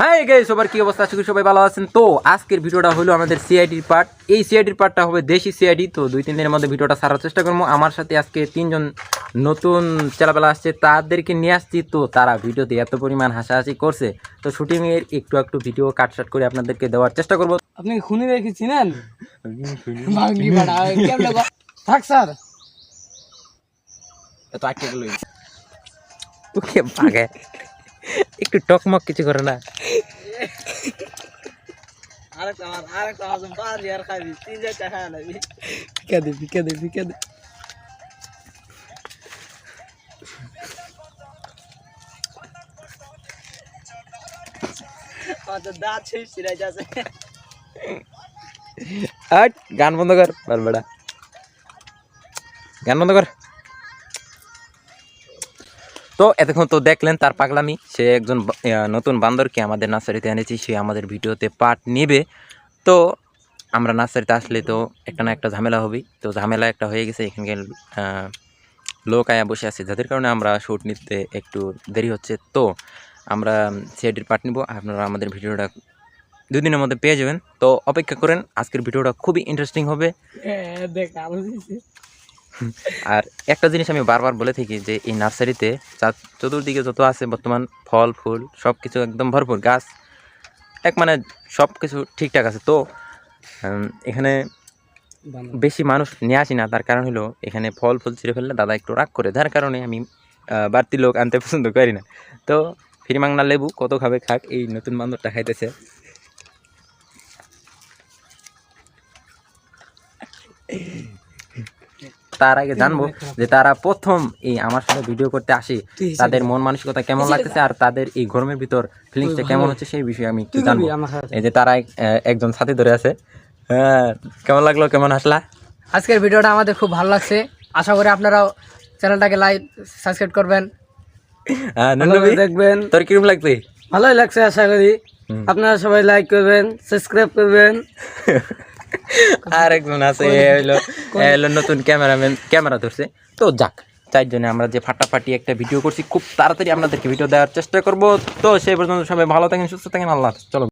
Hi guys, সবার কি অবস্থা? আশা করি সবাই ভালো আছেন। তো আজকের ভিডিওটা হলো আমাদের সিআইডির পার্ট। এই সিআইডির পার্টটা হবে দেশি সিআইডি। তো 2-3 দিনের মধ্যে ভিডিওটা ছাড়ার চেষ্টা করবো। আমার সাথে আজকে 3জন নতুন চেলাবেলা আসছে, তাদেরকে নিয়ে আসছি। তো তারা ভিডিওতে এত পরিমাণ হাসাহাসি করছে, তো শুটিংয়ের একটু ভিডিও কাটশাট করে আপনাদেরকে দেওয়ার চেষ্টা করবো। আপনি খুনি রেখেছিলেন থাক স্যার এত আটকে গেল ওকে ভাগে একটু টকমক কিছু করে না। ফিকা দে গান বন্ধ কর বারবেড়া, গান বন্ধ কর। তো এতক্ষণ তো দেখলেন তার পাগলামি। সে একজন নতুন বান্দরকে আমাদের নার্সারিতে এনেছি, সে আমাদের ভিডিওতে পার্ট নেবে। তো আমরা নার্সারিতে আসলে তো একটা না একটা ঝামেলা হবেই। তো ঝামেলা একটা হয়ে গেছে, এখানকার লোক আয়া বসে আছে, যাদের কারণে আমরা শ্যুট নিতে একটু দেরি হচ্ছে। তো আমরা সিআইডির পার্ট নিব, আপনারা আমাদের ভিডিওটা 2 দিনের মধ্যে পেয়ে যাবেন। তো অপেক্ষা করেন, আজকের ভিডিওটা খুবই ইন্টারেস্টিং হবে। আর একটা জিনিস আমি বারবার বলে থাকি যে এই নার্সারিতে চতুর্দিকে যত আছে বর্তমান ফল ফুল সব কিছু একদম ভরপুর, গাছ এক মানে সব কিছু ঠিকঠাক আছে। তো এখানে বেশি মানুষ নিয়ে আসি না, তার কারণ হলো এখানে ফল ফুল ছিঁড়ে ফেললে দাদা একটু রাগ করে, যার কারণে আমি বাড়তি লোক আনতে পছন্দ করি না। তো ফিরিমাংনা লেবু কত খাবে খাক, এই নতুন বান্দরটা খাইতেছে। তার আগে জানবো যে তারা প্রথম এই আমার সাথে ভিডিও করতে আসে, তাদের মন মানসিকতা কেমন লাগতেছে আর তাদের এই গরমের ভিতর ফিলিংসটা কেমন হচ্ছে সেই বিষয়ে আমি একটু জানবো। এই যে তারা একজন সাথী ধরে আছে। হ্যাঁ, কেমন লাগলো, কেমন হাসলা? আজকের ভিডিওটা আমাদের খুব ভালো লাগছে, আশা করি আপনারাও চ্যানেলটাকে লাইক সাবস্ক্রাইব করবেন, দেখবেন। তোর কিরকম লাগছে? ভালোই লাগছে, আশা করি আপনারা সবাই লাইক করবেন, সাবস্ক্রাইব করবেন। আর একজন আছে, হলো নতুন ক্যামেরাম্যান, ক্যামেরা ধরছে। তো যাক, 4 জনে আমরা যে ফাটাফাটি একটা ভিডিও করছি, খুব তাড়াতাড়ি আপনাদেরকে ভিডিও দেওয়ার চেষ্টা করব। তো সেই পর্যন্ত সবাই ভালো থাকেন, সুস্থ থাকেন, আল্লাহ হাফেজ। চলো।